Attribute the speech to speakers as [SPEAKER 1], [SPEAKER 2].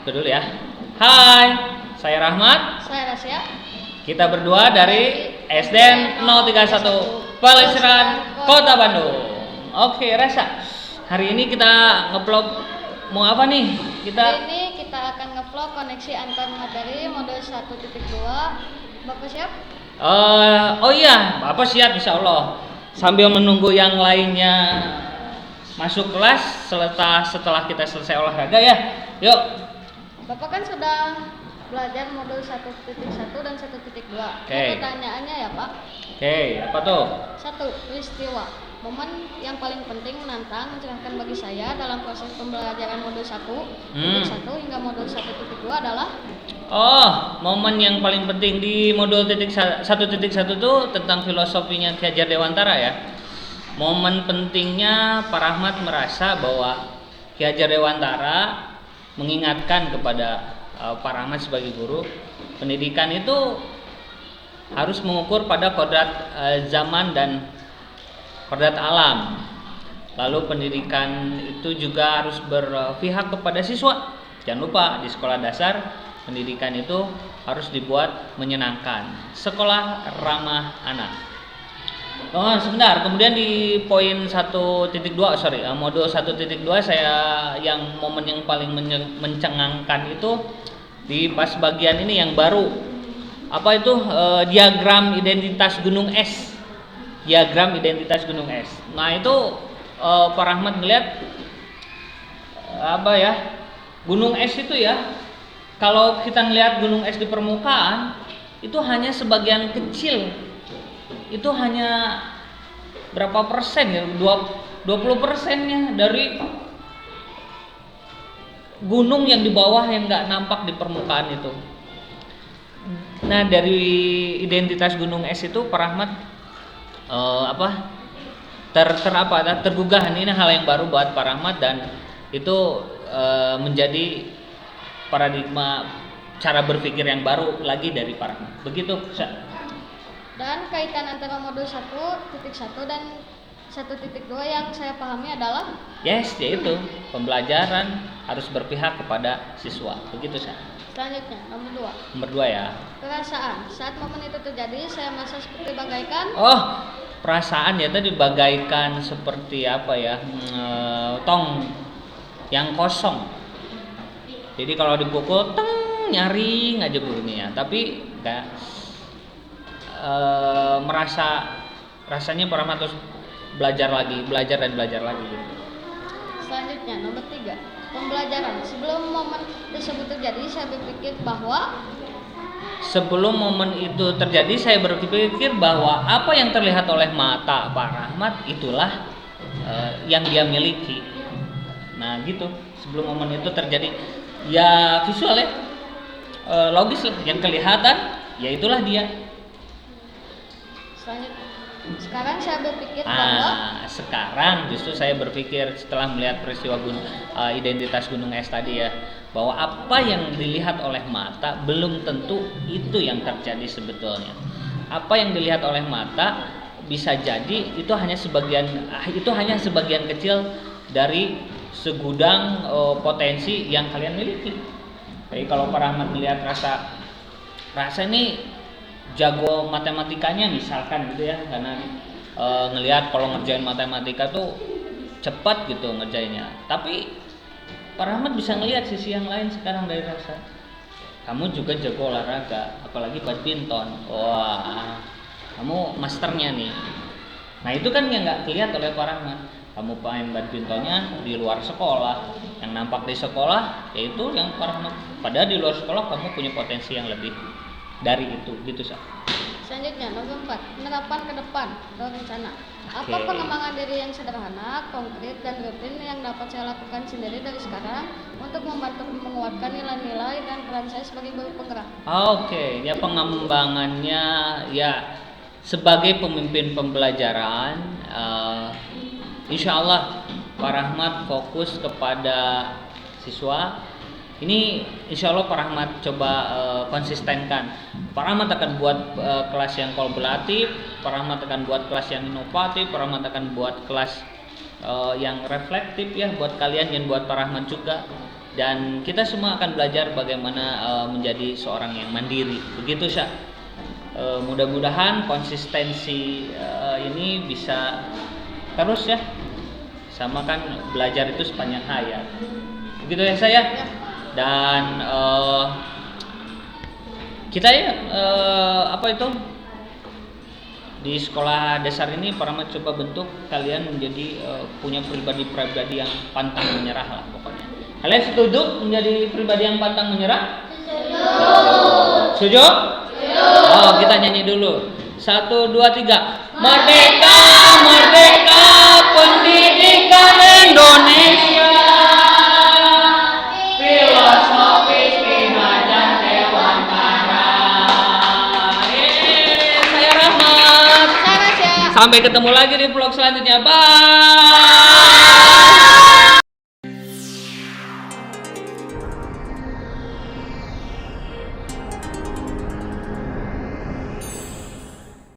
[SPEAKER 1] Itu dulu ya. Hai, saya Rahmat.
[SPEAKER 2] Saya Rasya.
[SPEAKER 1] Kita berdua dari SDN 031 Pelesiran Kota Bandung. Oke, Rasa. Hari ini kita nge-vlog mau apa nih?
[SPEAKER 2] Hari ini kita akan nge-vlog koneksi antar materi modul 1.2. Bapak siap?
[SPEAKER 1] Oh iya, Bapak siap insya Allah. Sambil menunggu yang lainnya masuk kelas setelah kita selesai olahraga ya. Yuk.
[SPEAKER 2] Bapak kan sudah belajar modul 1.1 dan 1.2.
[SPEAKER 1] Oke.
[SPEAKER 2] Pertanyaannya ya Pak.
[SPEAKER 1] Oke, apa tuh?
[SPEAKER 2] 1. Peristiwa. Momen yang paling penting menantang mencerahkan bagi saya dalam proses pembelajaran modul 1 hingga modul 1.2 adalah
[SPEAKER 1] Momen yang paling penting di modul 1.1 itu tentang filosofinya Ki Hajar Dewantara ya. Momen pentingnya Pak Rahmat merasa bahwa Ki Hajar Dewantara mengingatkan kepada Pak Rahmat sebagai guru, pendidikan itu harus mengukur pada kodrat zaman dan kodrat alam. Lalu pendidikan itu juga harus berpihak kepada siswa. Jangan lupa di sekolah dasar pendidikan itu harus dibuat menyenangkan. Sekolah ramah anak. Sebentar, kemudian di poin 1.2 modul 1.2 saya yang momen yang paling mencengangkan itu di pas bagian ini yang baru. Apa itu? Diagram identitas gunung es. Diagram identitas gunung es. Nah itu Pak Rahmat melihat apa ya, gunung es itu ya, kalau kita melihat gunung es di permukaan itu hanya sebagian kecil, itu hanya berapa persen ya, 20%-nya dari gunung yang di bawah yang nggak nampak di permukaan itu. Nah dari identitas gunung es itu Pak Rahmat tergugah. Ini hal yang baru buat Pak Rahmat dan itu menjadi paradigma cara berpikir yang baru lagi dari Pak Rahmat. Begitu.
[SPEAKER 2] Dan kaitan antara modul 1.1 dan 1.2 yang saya pahami adalah
[SPEAKER 1] yaitu pembelajaran harus berpihak kepada siswa. Begitu Sa.
[SPEAKER 2] Selanjutnya nomor 2.
[SPEAKER 1] Nomor 2 ya.
[SPEAKER 2] Perasaan. Saat momen itu terjadi saya merasa seperti bagaikan
[SPEAKER 1] perasaan ya tadi bagaikan seperti apa ya, tong yang kosong. Jadi kalau dipukul nyaring aja bunyinya, tapi enggak rasanya Pak Rahmat terus belajar dan belajar lagi gitu.
[SPEAKER 2] Selanjutnya nomor 3. Pembelajaran. Sebelum momen tersebut terjadi saya berpikir bahwa apa yang terlihat oleh mata Pak Rahmat itulah yang dia miliki. Nah gitu, sebelum momen itu terjadi ya visual ya, logis lah, yang kelihatan ya itulah dia. Selanjutnya, sekarang
[SPEAKER 1] justru saya berpikir setelah melihat peristiwa identitas gunung es tadi ya, bahwa apa yang dilihat oleh mata belum tentu itu yang terjadi sebetulnya. Apa yang dilihat oleh mata bisa jadi itu hanya sebagian kecil dari segudang potensi yang kalian miliki. Jadi kalau Pak Rahmat melihat rasa ini jago matematikanya misalkan gitu ya, karena ngelihat kalau ngerjain matematika tuh cepat gitu ngerjainnya. Tapi Pak Rahmat bisa ngelihat sisi yang lain sekarang dari Rasa. Kamu juga jago olahraga, apalagi badminton. Wah, kamu masternya nih. Nah itu kan yang nggak kelihatan oleh Pak Rahmat. Kamu main badmintonnya di luar sekolah, yang nampak di sekolah yaitu yang Pak Rahmat. Padahal di luar sekolah kamu punya potensi yang lebih dari itu, gitu Sa.
[SPEAKER 2] Selanjutnya nomor 4. Penerapan ke depan atau rencana. Apa pengembangan diri yang sederhana, konkret dan rutin yang dapat saya lakukan sendiri dari sekarang untuk membantu menguatkan nilai-nilai dan peran saya sebagai guru penggerak.
[SPEAKER 1] Ya pengembangannya ya sebagai pemimpin pembelajaran, insya Allah Pak Rahmat fokus kepada siswa. Ini insya Allah Pak Rahmat coba konsistenkan. Pak Rahmat akan buat kelas yang kolaboratif, Pak Rahmat akan buat kelas yang inovatif, Pak Rahmat akan buat kelas yang reflektif ya buat kalian dan buat Pak Rahmat juga. dan kita semua akan belajar bagaimana menjadi seorang yang mandiri. Begitu Syah. Mudah-mudahan konsistensi ini bisa terus ya, sama kan belajar itu sepanjang hayat. Begitu ya saya. Dan kita ya di sekolah dasar ini Parahmat coba bentuk kalian menjadi punya pribadi-pribadi yang pantang menyerah lah pokoknya. Kalian setuju menjadi pribadi yang pantang menyerah? Setuju? Oh, kita nyanyi dulu. 1, 2, 3. Merdeka, merdeka, pendidikan Indonesia. Filosofis Ki-Hajar Dewantara. Saya Rahmat. Sampai ketemu lagi di vlog selanjutnya. Bye.